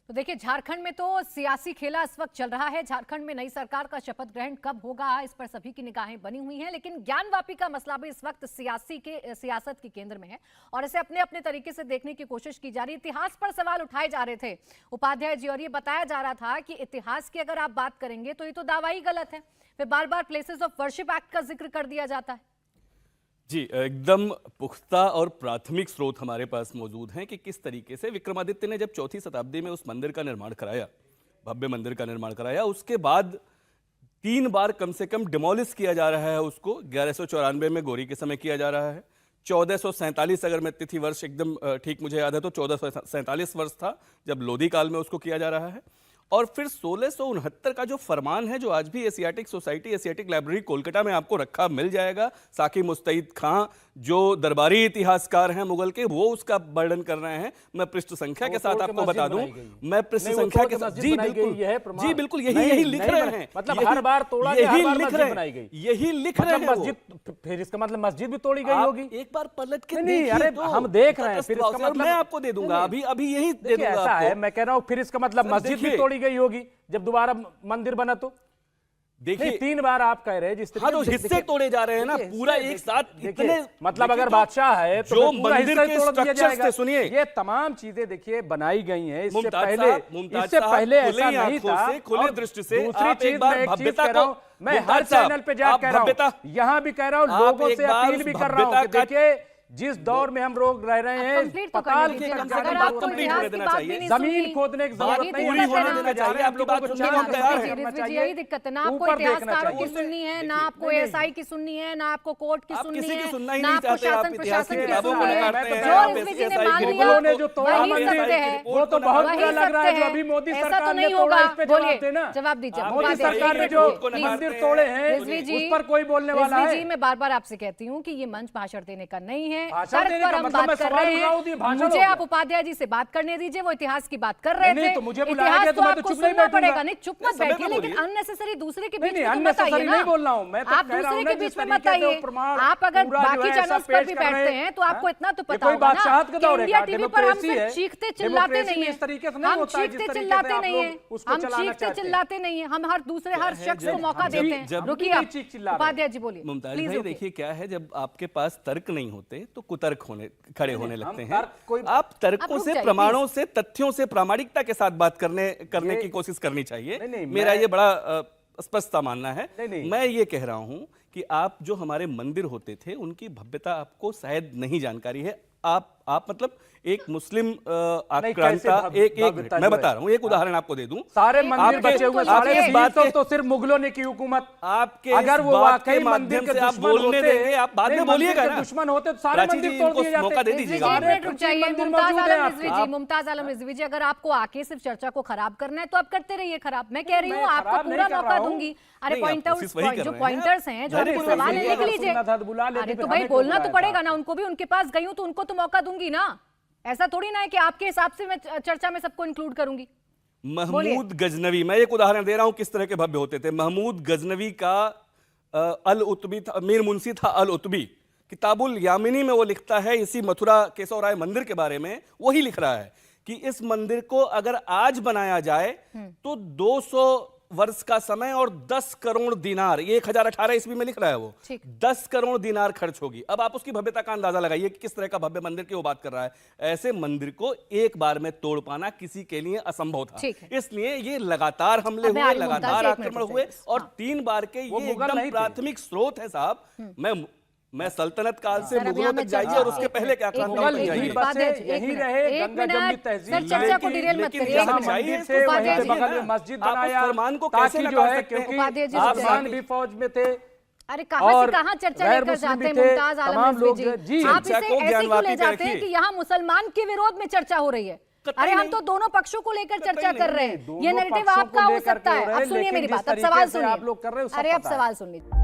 तो देखिए, झारखंड में तो सियासी खेला इस वक्त चल रहा है। झारखंड में नई सरकार का शपथ ग्रहण कब होगा, इस पर सभी की निगाहें बनी हुई हैं। लेकिन ज्ञानवापी का मसला भी इस वक्त सियासत के केंद्र में है और इसे अपने अपने तरीके से देखने की कोशिश की जा रही है। इतिहास पर सवाल उठाए जा रहे थे उपाध्याय जी, और ये बताया जा रहा था कि इतिहास की अगर आप बात करेंगे तो ये तो दावा ही गलत है। फिर बार बार प्लेसेस ऑफ वर्शिप एक्ट का जिक्र कर दिया जाता है। जी, एकदम पुख्ता और प्राथमिक स्रोत हमारे पास मौजूद हैं कि किस तरीके से विक्रमादित्य ने जब चौथी शताब्दी में उस मंदिर का निर्माण कराया, भव्य मंदिर का निर्माण कराया, उसके बाद 3 बार कम से कम डिमोलिश किया जा रहा है उसको। 1194 में गौरी के समय किया जा रहा है। 1447, अगर मैं तिथि वर्ष एकदम ठीक मुझे याद है तो 1447 वर्ष था जब लोधी काल में उसको किया जा रहा है। और फिर 1669 का जो फरमान है, जो आज भी Asiatic society, Asiatic library Kolkata में आपको रखा मिल जाएगा, साकी मुस्तैद खां जो दरबारी इतिहासकार हैं मुगल के, वो उसका वर्णन कर रहे हैं। मैं पृष्ठ संख्या के साथ आपको बता दूं, मैं पृष्ठ संख्या के साथ जी बिल्कुल यही लिख रहे हैं। मतलब हर बार तोड़ा गया, हर बार मस्जिद बनाई गई, यही लिख रहे हैं। मस्जिद, फिर इसका मतलब मस्जिद भी तोड़ी गई होगी। एक बार पलट के नहीं, अरे हम देख रहे हैं, फिर इसका मतलब मैं आपको दे दूंगा, अभी यही दे दूंगा। ऐसा है, मैं कह रहा हूं फिर इसका मतलब मस्जिद भी तोड़ी गई होगी जब दोबारा मंदिर बना। तो देखिए 3 बार आप कह रहे हैं जिस हाँ, तो हिस्से तोड़े जा रहे हैं ना पूरा एक साथ इतने। मतलब अगर बादशाह है तो जो मंदिर के स्ट्रक्चर्स थे, सुनिए, ये तमाम चीजें देखिए बनाई गई हैं। इससे पहले ऐसा नहीं था। खुली दृष्टि से दूसरी चीज मैं हर चैनल पे जाकर कह रहा हूं, यहां भी कह रहा हूं, लोगों से अपील भी कर रहा हूं कि देखिए जिस दौर में हम लोग रह रहे हैं, पताल की जमीन खोदने की जरूरत नहीं है। यही दिक्कत है ना, आपको इतिहासकारों की सुननी है, ना आपको एएसआई की सुननी है, ना आपको कोर्ट की सुननी है, ना आपको शासन प्रशासन की सुननी है। जो रिजवी जी ने मान लिया वही सत्य है। वो तो बहुत बुरा लग रहा है जो अभी मोदी सरकार ने तोड़ा, इस पे जवाब देना। जवाब दीजिए। मोदी सरकार ने जो मंदिर तोड़े हैं उस पर कोई बोलने वाला है? जी, मैं बार बार आपसे कहती हूँ कि ये मंच भाषण देने का नहीं है। तर्क पर हम बात कर रहे हैं। मुझे आप उपाध्याय जी से बात करने दीजिए, वो इतिहास की बात कर रहे थे। तो मुझे इतिहास तो आपको सुनना पड़ेगा। नहीं, चुप मत बैठिए, लेकिन अननेसेसरी दूसरे के बीच में मत आइए ना। आप दूसरे के बीच में मत आइए। आप अगर बाकी चैनल्स पर भी बैठते हैं तो आपको इतना तो पता होगा ना कि इंडिया टीवी पर हम सिर्फ चीखते चिल्लाते नहीं है, हम चीखते चिल्लाते नहीं है, हम चीखते चिल्लाते नहीं है, हम हर शख्स को मौका देते हैं। रुकिए आप, उपाध्याय जी बोलिए। मुमताज भाई, देखिए क्या है, जब आपके पास तर्क नहीं होते तो कुतर्क खड़े होने लगते हैं। आप तर्कों से, प्रमाणों से, तथ्यों से प्रामाणिकता के साथ बात करने की कोशिश करनी चाहिए। मेरा ये बड़ा स्पष्ट मानना है। मैं ये कह रहा हूं कि आप जो हमारे मंदिर होते थे उनकी भव्यता आपको शायद नहीं जानकारी है। आप मतलब एक मुस्लिम आक्रांता, एक मिनट मैं बता रहा हूँ, एक उदाहरण आपको दे दूं। सारे मंदिर बचे हुए, तो सिर्फ मुगलों ने की हुकूमत। आपके अगर वो वाकई मंदिर के आप बोलने देंगे, आप बाद में बोलिएगा ना। दुश्मन होते तो सारे मंदिर तोड़ दिए जाते। मौका दे दीजिएगा। मुमताज आलम रिजवी जी, अगर आपको आके सिर्फ चर्चा को खराब करना है तो आप करते रहिए खराब। मैं कह रही हूँ आपको पूरा मौका दूंगी। अरे जो पॉइंटर्स हैं, जो आपके सवाल है, लिख लीजिए। अरे तो भाई बोलना तो पड़ेगा ना उनको भी। उनके पास गई हूँ तो उनको तो मौका दूंगी ना। ऐसा थोड़ी ना है कि आपके हिसाब से मैं चर्चा में सबको इंक्लूड करूंगी। महमूद गजनवी, मैं एक उदाहरण दे रहा हूं किस तरह के भव्य होते थे। महमूद गजनवी का अल उतबी था, मीर मुंशी था अल उतबी, किताबुल यामिनी में वो लिखता है इसी मथुरा केशव राय मंदिर के बारे में। वही लिख रहा है कि इस मंदिर को अगर आज बनाया जाए तो 200 वर्ष का समय और 10 करोड़ दिनार, ये 1018 ईस्वी में लिख रहा है वो, 10 करोड़ दिनार खर्च होगी। अब आप उसकी भव्यता का अंदाजा लगाइए कि किस तरह का भव्य मंदिर की वो बात कर रहा है। ऐसे मंदिर को एक बार में तोड़ पाना किसी के लिए असंभव था। इसलिए ये लगातार हमले हुए, लगातार आक्रमण हुए, और 3 बार के ये एकदम प्राथमिक स्रोत है साहब। मैं सल्तनत काल से मुगलों तक जाइए और उसके पहले क्या यही रहे, गंगा जमुनी तहजीब, मस्जिद बनाया, फरमान को कैसे जो है, क्योंकि आप भी फौज में थे। अरे कहां से कहां चर्चा लेकर जाते हैं मुमताज आलम रिजवी जी? आप इसे ऐसे क्यों ले जाते हैं कि यहाँ मुसलमान के विरोध में चर्चा हो रही है? अरे हम तो दोनों पक्षों को लेकर चर्चा कर रहे हैं। ये नैरेटिव आपका हो सकता है। अब सुनिए मेरी बात, अब सवाल सुनिए। अरे अब सवाल सुन लीजिए।